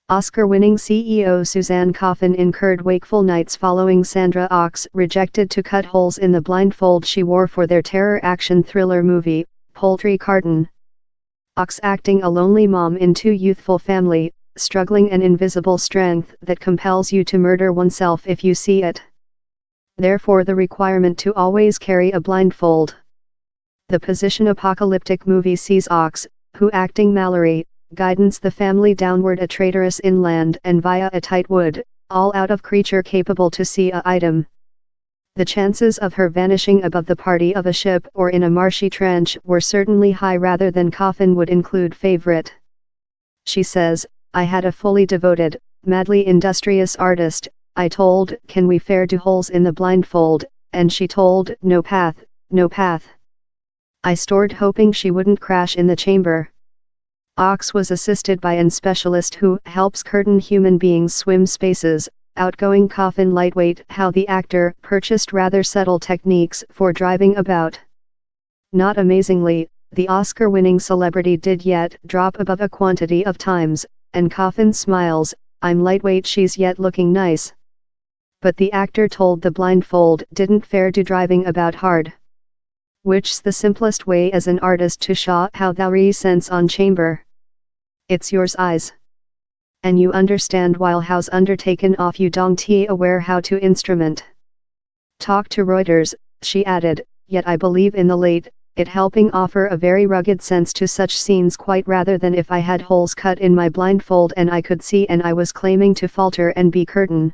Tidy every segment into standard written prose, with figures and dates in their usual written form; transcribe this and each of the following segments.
Oscar-winning CEO Suzanne Coffin incurred wakeful nights following Sandra Bullocks rejected to cut holes in the blindfold she wore for their terror action thriller movie, Poultry Carton. Bullocks acting a lonely mom in two youthful family, struggling an invisible strength that compels you to murder oneself if you see it. Therefore the requirement to always carry a blindfold. The post-apocalyptic movie sees Bullocks, who acting Mallory, guidance the family downward a treacherous inland and via a tight wood, all out of creature capable to see a item. The chances of her vanishing above the party of a ship or in a marshy trench were certainly high rather than Coffin would include favorite. She says, I had a fully devoted, madly industrious artist, I told, can we fare to holes in the blindfold, and she told, no path, no path. I stored hoping she wouldn't crash in the chamber. Bullocks was assisted by an specialist who helps curtain human beings swim spaces, outgoing Coffin lightweight how the actor purchased rather subtle techniques for driving about. Not amazingly, the Oscar-winning celebrity did yet drop above a quantity of times, and Coffin smiles, I'm lightweight she's yet looking nice. But the actor told the blindfold didn't fare to driving about hard. Which's the simplest way as an artist to show how thou re-sense on chamber. It's yours eyes. And you understand while how's undertaken off you don't aware how to instrument. Talk to Reuters, she added, yet I believe in the late, it helping offer a very rugged sense to such scenes quite rather than if I had holes cut in my blindfold and I could see and I was claiming to falter and be curtain.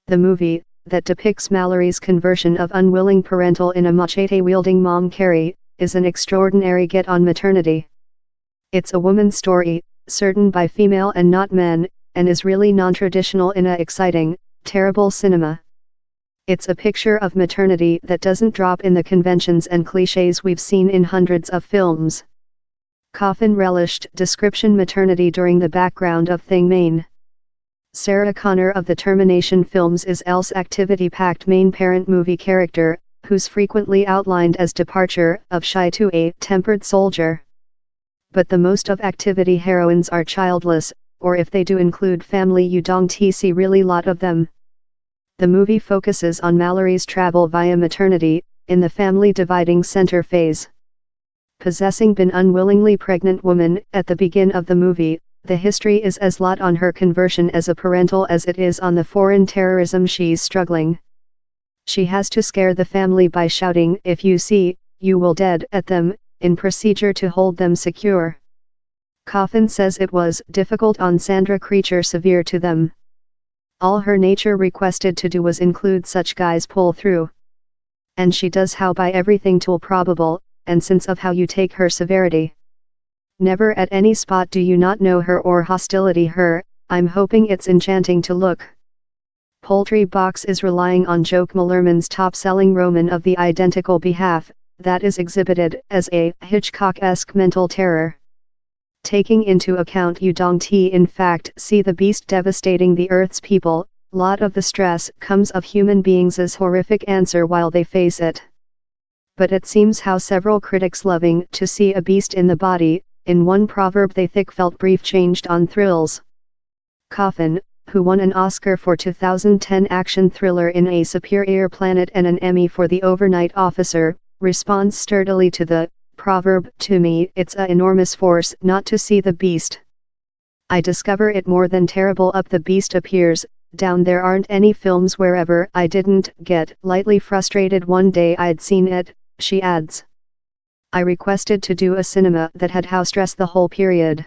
The movie, that depicts Mallory's conversion of unwilling parental in a machete-wielding mom Carrie, is an extraordinary get on maternity. It's a woman's story, certain by female and not men, and is really non-traditional in a exciting, terrible cinema. It's a picture of maternity that doesn't drop in the conventions and cliches we've seen in hundreds of films. Coffin relished description maternity during the background of Thing Main. Sarah Connor of the Termination films is Elle's activity-packed main parent movie character, who's frequently outlined as departure of shy to a tempered soldier. But the most of activity heroines are childless, or if they do include family you don't see really lot of them. The movie focuses on Mallory's travel via maternity, in the family dividing center phase. Possessing been unwillingly pregnant woman at the begin of the movie, the history is as lot on her conversion as a parental as it is on the foreign terrorism she's struggling. She has to scare the family by shouting if you see, you will dead at them, in procedure to hold them secure. Coffin says it was difficult on Sandra creature severe to them. All her nature requested to do was include such guys pull through. And she does how by everything tool probable, and sense of how you take her severity. Never at any spot do you not know her or hostility her, I'm hoping it's enchanting to look. Poultry Box is relying on Joke Mallerman's top-selling roman of the identical behalf, that is exhibited as a Hitchcock-esque mental terror. Taking into account you don't in fact see the beast devastating the Earth's people, lot of the stress comes of human beings' horrific answer while they face it. But it seems how several critics loving to see a beast in the body, in one proverb they thick felt brief changed on thrills. Coffin, who won an Oscar for 2010 action thriller In a Superior Planet and an Emmy for The Overnight Officer, responds sturdily to the proverb, to me it's a enormous force not to see the beast. I discover it more than terrible up the beast appears, down there aren't any films wherever I didn't get lightly frustrated one day I'd seen it, she adds. I requested to do a cinema that had how stress the whole period.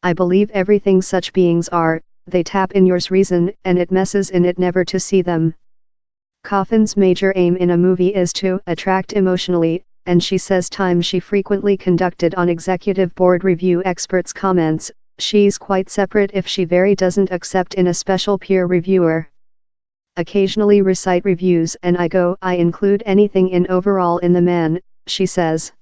I believe everything such beings are, they tap in yours reason and it messes in it never to see them. Coffin's major aim in a movie is to attract emotionally, and she says time she frequently conducted on executive board review experts' comments, she's quite separate if she very doesn't accept in a special peer reviewer. Occasionally recite reviews and I include anything in overall in the man, she says.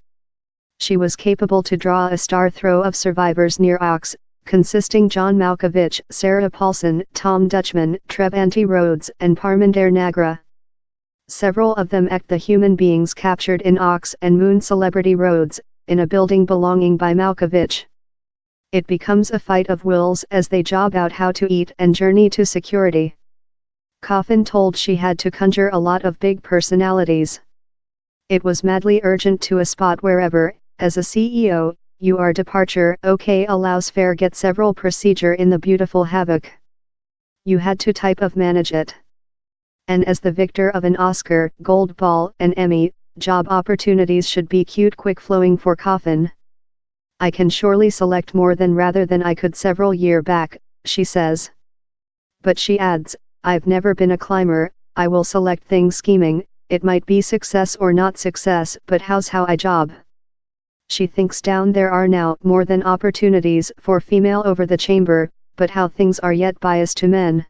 She was capable to draw a star throw of survivors near Ox, consisting John Malkovich, Sarah Paulson, Tom Dutchman, Trevanti Rhodes and Parminder Nagra. Several of them act the human beings captured in Ox and Moon Celebrity Rhodes, in a building belonging by Malkovich. It becomes a fight of wills as they job out how to eat and journey to security. Coffin told she had to conjure a lot of big personalities. It was madly urgent to a spot wherever, as a CEO, you are departure okay allows fair get several procedure in the beautiful havoc. You had to type of manage it. And as the victor of an Oscar, Gold Ball, and Emmy, job opportunities should be cute quick flowing for Coffin. I can surely select more than rather than I could several year back, she says. But she adds, I've never been a climber, I will select things scheming, it might be success or not success but how's how I job. She thinks down there are now more than opportunities for female over the chamber, but how things are yet biased to men.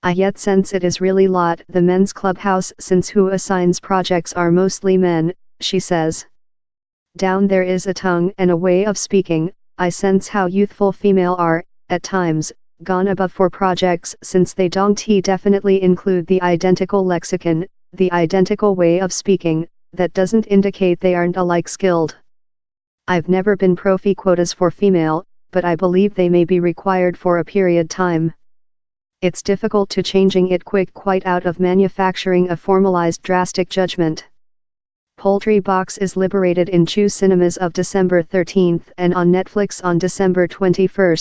I yet sense it is really lot the men's clubhouse since who assigns projects are mostly men, she says. Down there is a tongue and a way of speaking, I sense how youthful female are, at times, gone above for projects since they don't definitely include the identical lexicon, the identical way of speaking, that doesn't indicate they aren't alike skilled. I've never been profi quotas for female, but I believe they may be required for a period time. It's difficult to changing it quick quite out of manufacturing a formalized drastic judgment. Poultry Box is liberated in Chew Cinemas of December 13 and on Netflix on December 21.